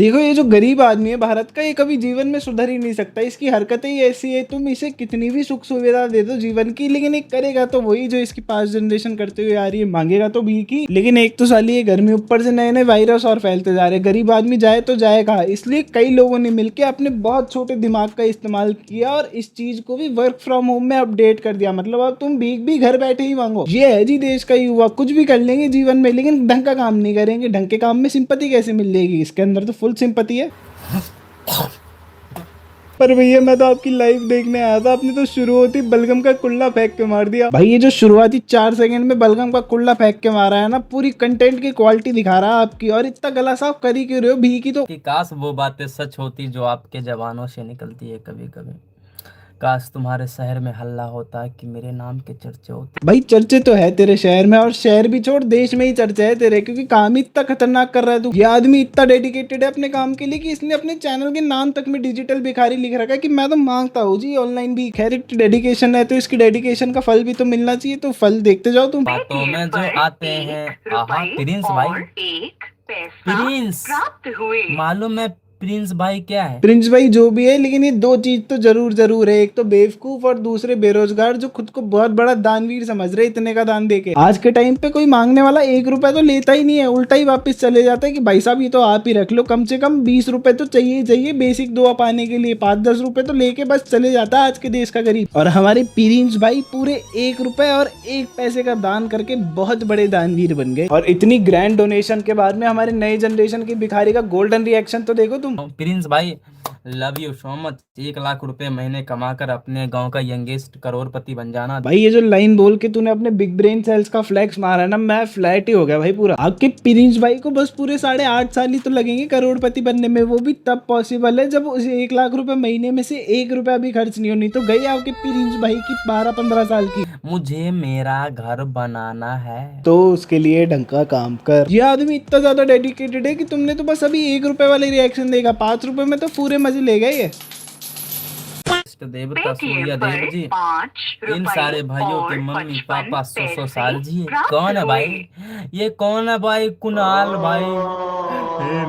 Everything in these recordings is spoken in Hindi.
देखो ये जो गरीब आदमी है भारत का, ये कभी जीवन में सुधर ही नहीं सकता। इसकी हरकतें ही ऐसी है, तुम इसे कितनी भी सुख सुविधा दे दो जीवन की, लेकिन एक करेगा तो वही जो इसकी 5 जनरेशन करते हुए आ रही है, मांगेगा तो भीख ही। लेकिन एक तो साली ये गर्मी, ऊपर से नए नए वायरस और फैलते जा रहे हैं, गरीब आदमी जाए तो जाए कहाँ। इसलिए कई लोगों ने मिलकर अपने बहुत छोटे दिमाग का इस्तेमाल किया और इस चीज को भी वर्क फ्रॉम होम में अपडेट कर दिया। मतलब अब तुम भीख भी घर बैठे ही मांगो। ये है जी देश का युवा, कुछ भी कर लेंगे जीवन में लेकिन ढंग का काम नहीं करेंगे। ढंग के काम में सिंपैथी कैसे मिल जाएगी? इसके अंदर तो फुल सिंपैथी है। पर भैया मैं तो आपकी लाइव देखने आया था, आपने तो शुरू होती बलगम का कुल्ला फेंक के मार दिया। भाई ये जो शुरुआती 4 सेकंड में बलगम का कुल्ला फेंक के मारा है ना, पूरी कंटेंट की क्वालिटी दिखा रहा है आपकी। और इतना गला साफ कर ही क्यों रहे हो भी की तो। कि काश वो बातें सच होती जो आपके जवानों से निकलती है कभी कभी। काश तुम्हारे शहर में हल्ला होता कि मेरे नाम के चर्चे होते। भाई चर्चे तो है तेरे शहर में, और शहर भी छोड़ देश में ही चर्चा है तेरे, क्योंकि काम ही इतना खतरनाक कर रहा है तू। ये आदमी इतना डेडिकेटेड है अपने काम के लिए कि इसने अपने चैनल के नाम तक में डिजिटल भिखारी लिख रखा है कि मैं तो मांगता हूँ जी ऑनलाइन भी। खैर डेडिकेशन है तो इसकी डेडिकेशन का फल भी तो मिलना चाहिए, तो फल देखते जाओ तुम। बातों में जो आते हैं आहा प्रिंस भाई। प्रिंस मालूम है प्रिंस भाई क्या है? प्रिंस भाई जो भी है, लेकिन ये दो चीज तो जरूर जरूर है, एक तो बेवकूफ और दूसरे बेरोजगार जो खुद को बहुत बड़ा दानवीर समझ रहे इतने का दान देके। आज के टाइम पे कोई मांगने वाला 1 रुपए तो लेता ही नहीं है, उल्टा ही वापस चले जाता है कि भाई साहब ये तो आप ही रख लो, कम से कम 20 रुपए तो चाहिए ही चाहिए बेसिक दुआ पाने के लिए। 5-10 रुपए तो लेके बस चले जाता है आज के देश का गरीब। और हमारे प्रिंस भाई पूरे 1 रुपए और 1 पैसे का दान करके बहुत बड़े दानवीर बन गए। और इतनी ग्रैंड डोनेशन के बाद में हमारे नए जनरेशन की भिखारी का गोल्डन रिएक्शन तो देखो तुम। प्रिंस भाई love you so much. 1 lakh रुपए महीने कमाकर अपने गांव का यंगेस्ट करोड़पति बन जाना। भाई ये जो लाइन बोल के तूने अपने बिग ब्रेन सेल्स का फ्लैक्स मारा है ना, मैं फ्लैट ही हो गया भाई पूरा। आपके प्रिंस भाई को बस पूरे 8.5 साल ही तो लगेंगे करोड़पति बनने में, वो भी तब पॉसिबल है जब उसे 1 लाख रुपए महीने में से 1 रुपया भी खर्च नहीं हो। नहीं तो गई आपके प्रिंस भाई की 12-15 साल की। मुझे मेरा घर बनाना है तो उसके लिए ढंग का काम कर। ये आदमी इतना ज्यादा डेडिकेटेड है कि तुमने तो बस अभी 1 रुपए वाले रिएक्शन देगा, 5 रुपए में तो पूरे मजे ले गए ये। इष्ट देवता सूर्य देव जी, इन सारे भाइयों के मम्मी पापा 100 साल जी। कौन है भाई? ये कौन है भाई? कुणाल भाई।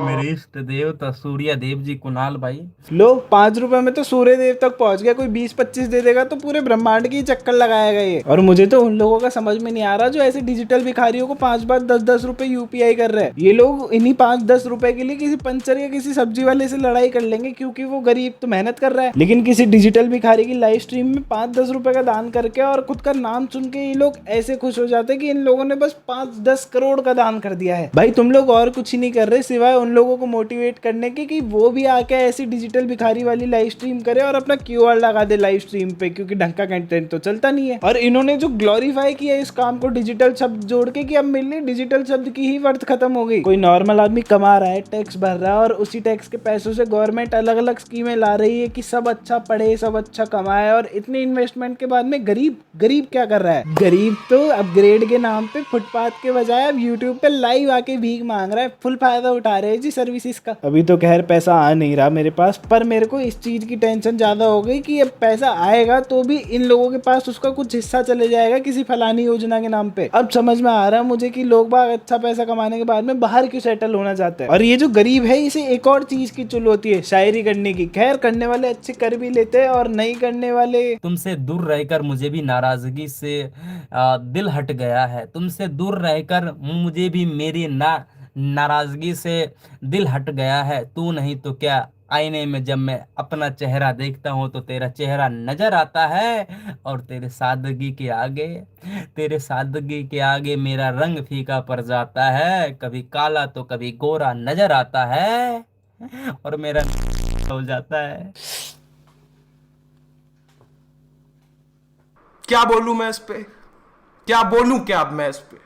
मेरे इष्ट देवता सूर्य देव जी, कुणाल भाई। लो 5 रुपए में तो सूर्य देव तक पहुंच गया, कोई 20-25 दे देगा तो पूरे ब्रह्मांड की चक्कर लगाएगा ये। और मुझे तो उन लोगों का समझ में नहीं आ रहा जो ऐसे डिजिटल भिखारियों को 5-10 रुपए यूपीआई कर रहे हैं। ये लोग इन्हीं 5-10 रुपए के लिए किसी पंचर या किसी सब्जी वाले से लड़ाई कर लेंगे, क्योंकि वो गरीब तो मेहनत कर रहा है। लेकिन किसी डिजिटल भिखारी की लाइव स्ट्रीम में 5-10 रुपए का दान करके और खुद का नाम सुन के ये लोग ऐसे खुश हो जाते हैं कि इन लोगों ने बस 5-10 करोड़ का दान कर दिया है। भाई तुम लोग और कुछ ही नहीं कर रहे सिवाय उन लोगों को मोटिवेट करने के कि वो भी आके ऐसी डिजिटल भिखारी वाली लाइव स्ट्रीम करे और अपना क्यूआर लगा दे लाइव स्ट्रीम पे, क्योंकि ढंग का कंटेंट तो चलता नहीं है। और इन्होंने जो ग्लोरीफाई किया इस काम को डिजिटल शब्द जोड़ के कि अब मेरे लिए डिजिटल शब्द की ही वर्थ खत्म हो गई। कोई नॉर्मल आदमी कमा रहा है, टैक्स भर रहा है, और उसी टैक्स के पैसों से गवर्नमेंट अलग अलग स्कीमें ला रही है कि सब अच्छा पढ़े, सब अच्छा कमाए, और इतने इन्वेस्टमेंट के बाद में गरीब क्या कर रहा है? गरीब तो अपग्रेड के नाम पे फुटपाथ के बजाय अब यूट्यूब पे लाइव आके भीख मांग रहा है। फुल फायदा उठा रहे हैं जी सर्विसेज का। अभी तो खैर पैसा आ नहीं रहा मेरे पास, पर मेरे को इस चीज की टेंशन ज्यादा हो गई कि अब पैसा आएगा तो भी इन लोगों के पास उसका कुछ हिस्सा चले जाएगा किसी फलानी योजना के नाम पे। अब समझ में आ रहा है मुझे कि लोग बाग अच्छा पैसा कमाने के बाद में बाहर क्यों सेटल होना चाहते हैं। और ये जो गरीब है इसे एक और चीज की चुल होती है, शायरी करने की। खैर करने वाले अच्छे कर भी लेते हैं और नहीं करने वाले। तुमसे दूर रहकर मुझे भी नाराजगी से दिल हट गया है। तुमसे दूर रहकर मुझे भी मेरी नाराजगी से दिल हट गया है। तू नहीं तो क्या, आईने में जब मैं अपना चेहरा देखता हूँ तो तेरा चेहरा नजर आता है, और तेरे सादगी के आगे मेरा रंग फीका पड़ जाता है। कभी काला तो कभी गोरा नजर आता है, और मेरा हो जाता है। क्या बोलूं मैं इस पे? क्या बोलूं क्या अब मैं इस पे?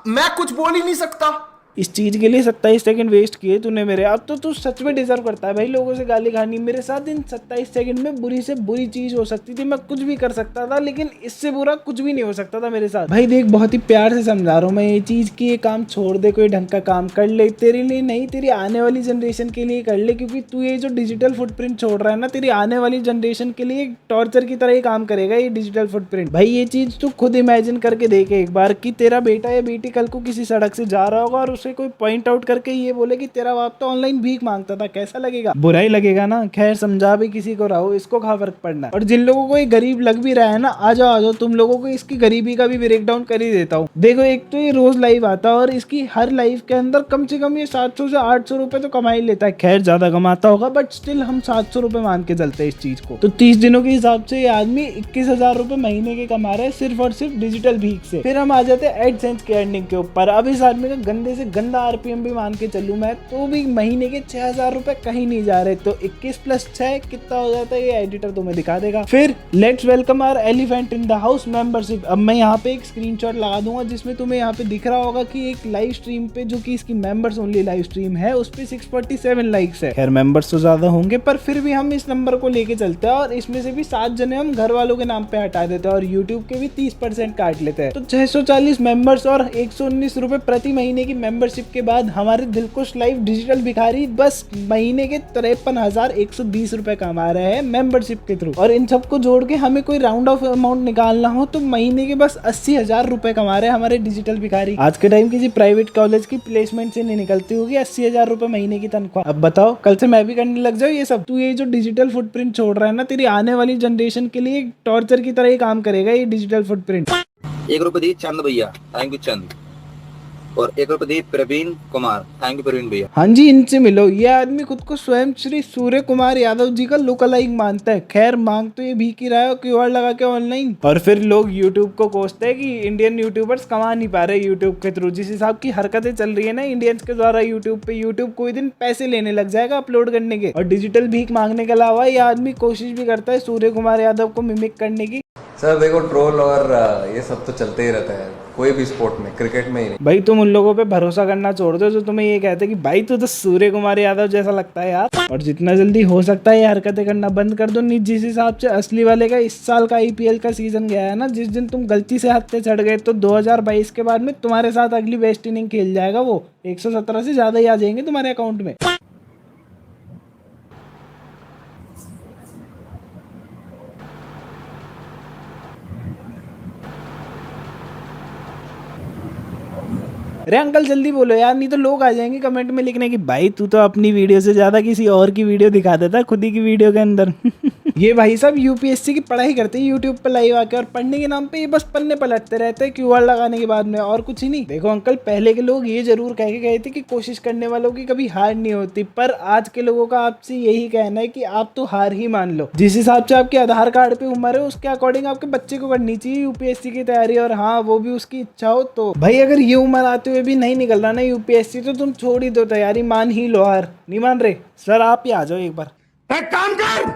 मैं कुछ बोल ही नहीं सकता। इस चीज के लिए 27 सेकंड वेस्ट किए तूने मेरे। अब तो तू सच में डिजर्व करता है भाई लोगों से गाली खानी। मेरे साथ इन 27 सेकंड में बुरी से बुरी चीज हो सकती थी, मैं कुछ भी कर सकता था, लेकिन इससे बुरा कुछ भी नहीं हो सकता था मेरे साथ। भाई देख बहुत ही प्यार से समझा रहा हूँ मैं ये चीज कि ये काम छोड़ दे, कोई ढंग का काम कर ले। तेरे लिए नहीं, तेरी आने वाली जनरेशन के लिए कर ले, क्योंकि तू ये जो डिजिटल फुटप्रिंट छोड़ रहा है ना, तेरी आने वाली जनरेशन के लिए टॉर्चर की तरह ही काम करेगा ये डिजिटल फुटप्रिंट। भाई ये चीज तू खुद इमेजिन करके देखे एक बार कि तेरा बेटा या बेटी कल को किसी सड़क से जा रहा होगा और उसे कोई पॉइंट आउट करके ये बोले कि तेरा बाप तो ऑनलाइन भीख मांगता था, कैसा लगेगा? बुरा ही लगेगा ना। खैर समझा भी किसी को रहा हो, इसको कहाँ फर्क पड़ना। और जिन लोगों को ये गरीब लग भी रहा है ना, आ जाओ तुम लोगों को इसकी गरीबी का भी ब्रेक डाउन कर ही देता हूँ। देखो एक तो ये रोज लाइव आता है और इसकी हर लाइव के अंदर कम से कम ये 700 से 800 रुपए तो कमा ही लेता है। खैर ज्यादा कमाता होगा बट स्टिल हम 700 रुपए मान के चलते हैं इस चीज को। तो 30 दिनों के हिसाब से ये आदमी 21,000 रुपए महीने के कमा रहा है सिर्फ और सिर्फ डिजिटल भीख से। फिर हम आ जाते हैं एडसेंस के अर्निंग के ऊपर। अब इस आदमी का गंदे से गंदा आरपीएम भी मान के चलूं मैं तो भी महीने के 6,000 रुपए कहीं नहीं जा रहे। तो 21 + 6 कितना हो जाता है ये एडिटर तुम्हें दिखा देगा। फिर let's welcome our elephant in the house membership. अब मैं यहाँ पे एक स्क्रीनशॉट लगा दूंगा जिसमें तुम्हें यहाँ पे दिख रहा होगा कि एक लाइव स्ट्रीम पे जो कि इसकी मेंबर्स ओनली लाइव स्ट्रीम है उस पे 647 लाइक्स है। खैर मेंबर्स तो ज्यादा होंगे पर फिर भी हम इस नंबर को लेके चलते हैं और इसमें से भी 7 जने हम घर वालों के नाम पे हटा देते हैं और यूट्यूब के भी 30% काट लेते हैं। तो 640 मेंबर्स और 119 रुपए प्रति महीने की मेंबरशिप के बाद हमारे दिलकुश लाइव डिजिटल भिखारी बस महीने के 53,120 रुपए कमा रहे हैं मेंबरशिप के थ्रू। और इन सबको जोड़ के हमें कोई राउंड ऑफ अमाउंट निकालना हो तो महीने के बस 80,000 रुपए कमा रहे हैं हमारे डिजिटल भिखारी। आज के टाइम किसी प्राइवेट कॉलेज की प्लेसमेंट से नहीं निकलती होगी 80,000 रुपए महीने की तनख्वाह। अब बताओ कल से मैं भी करने लग जाऊँ ये सब। तू ये जो डिजिटल फुटप्रिंट छोड़ रहा है ना, तेरी आने वाली जनरेशन के लिए टॉर्चर की तरह ही काम करेगा ये डिजिटल फुटप्रिंट। 1 रुपए दी चंद भैया, थैंक यू चंद। और 1 रुपए दी प्रवीण कुमार, थैंक यू प्रवीण भैया। हाँ जी इनसे मिलो। ये आदमी खुद को स्वयं श्री सूर्य कुमार यादव जी का लुक अलाइक मानता है। खैर मांग तो ये भीख ही रहा है क्यूआर लगा के ऑनलाइन। और फिर लोग यूट्यूब को कोसते हैं कि इंडियन यूट्यूबर्स कमा नहीं पा रहे यूट्यूब के थ्रू। जिस हिसाब की हरकतें चल रही है ना इंडियंस के द्वारा यूट्यूब पे, यूट्यूब कोई दिन पैसे लेने लग जाएगा अपलोड करने के। और डिजिटल भीख मांगने के अलावा ये आदमी कोशिश भी करता है सूर्य कुमार यादव को मिमिक करने की। सर देखो ट्रोल और ये सब तो चलते ही रहता है कोई भी स्पोर्ट में, क्रिकेट में ही नहीं। भाई तुम उन लोगों पे भरोसा करना छोड़ दो जो तुम्हें ये कहते हैं कि भाई तू तो सूर्य कुमार यादव जैसा लगता है यार। और जितना जल्दी हो सकता है ये हरकतें करना बंद कर दो। नहीं जिस हिसाब से असली वाले का इस साल का IPL का सीजन गया है ना, जिस दिन तुम गलती से हाथ पे चढ़ गए तो 2022 के बाद में तुम्हारे साथ अगली बेस्ट इनिंग खेल जाएगा वो। 117 से ज्यादा ही आ जाएंगे तुम्हारे अकाउंट में। अरे अंकल जल्दी बोलो यार, नहीं तो लोग आ जाएंगे कमेंट में लिखने की भाई तू तो अपनी वीडियो से ज्यादा किसी और की वीडियो दिखा देता है खुद ही की वीडियो के अंदर। ये भाई साहब UPSC की पढ़ाई करते हैं यूट्यूब पे लाइव आके और पढ़ने के नाम पे ये बस पन्ने पलटते रहते हैं क्यूआर लगाने के बाद में और कुछ ही नहीं। देखो अंकल पहले के लोग ये जरूर कह के गए थे कि कोशिश करने वालों की कभी हार नहीं होती, पर आज के लोगों का आपसे यही कहना है कि आप तो हार ही मान लो। जिस हिसाब से आपके आधार कार्ड पे उम्र है उसके अकॉर्डिंग आपके बच्चे को करनी चाहिए UPSC की तैयारी, और हाँ वो भी उसकी इच्छा हो तो। भाई अगर ये उम्र आते हुए भी नहीं निकल रहा ना UPSC तो तुम छोड़ ही दो तैयारी, मान ही लो हार। नहीं मान रहे सर आप ही आ जाओ एक बार। एक काम कर,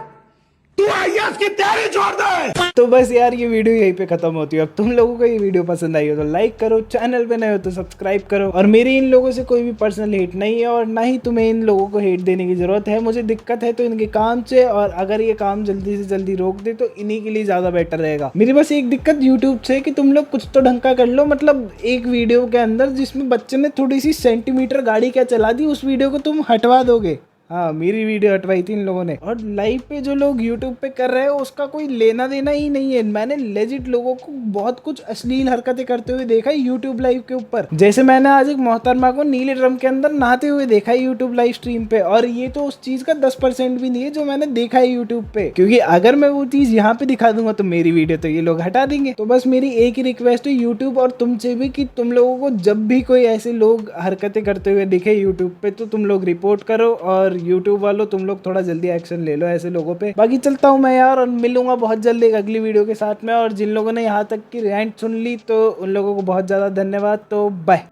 तू IAS की तैयारी छोड़ दे। तो बस यार ये वीडियो यहीं पे खत्म होती है। अब तुम लोगों को ये वीडियो पसंद आई हो तो लाइक करो, चैनल पे नए हो तो सब्सक्राइब करो। और मेरी इन लोगों से कोई भी पर्सनल हेट नहीं है और ना ही तुम्हें इन लोगों को हेट देने की जरूरत है। मुझे दिक्कत है तो इनके काम से, और अगर ये काम जल्दी से जल्दी रोक दे तो इन्हीं के लिए ज्यादा बेटर रहेगा। मेरी बस एक दिक्कत यूट्यूब से कि तुम लोग कुछ तो ढंग का कर लो। मतलब एक वीडियो के अंदर जिसमें बच्चे ने थोड़ी सी सेंटीमीटर गाड़ी क्या चला दी उस वीडियो को तुम हटवा दोगे। हाँ मेरी वीडियो हटवाई थी इन लोगों ने। और लाइव पे जो लोग यूट्यूब पे कर रहे हैं उसका कोई लेना देना ही नहीं है। मैंने लेजिट लोगों को बहुत कुछ अश्लील हरकतें करते हुए देखा है यूट्यूब लाइव के ऊपर। जैसे मैंने आज एक मोहतरमा को नीले ड्रम के अंदर नहाते हुए देखा है यूट्यूब लाइव स्ट्रीम पे, और ये तो उस चीज का 10% भी नहीं है जो मैंने देखा है यूट्यूब पे। क्योंकि अगर मैं वो चीज यहाँ पे दिखा दूंगा तो मेरी वीडियो तो ये लोग हटा देंगे। तो बस मेरी एक ही रिक्वेस्ट है यूट्यूब और तुमसे भी कि तुम लोगों को जब भी कोई ऐसे लोग हरकतें करते हुए दिखे यूट्यूब पे तो तुम लोग रिपोर्ट करो, और यूट्यूब वालों तुम लोग थोड़ा जल्दी एक्शन ले लो ऐसे लोगों पे। बाकी चलता हूँ मैं यार, और मिलूंगा बहुत जल्द एक अगली वीडियो के साथ में। और जिन लोगों ने यहाँ तक की रेंट सुन ली तो उन लोगों को बहुत ज्यादा धन्यवाद। तो बाय।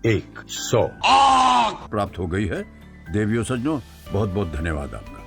100 प्राप्त हो गई है। देवियों सज्जनों बहुत बहुत धन्यवाद आपका।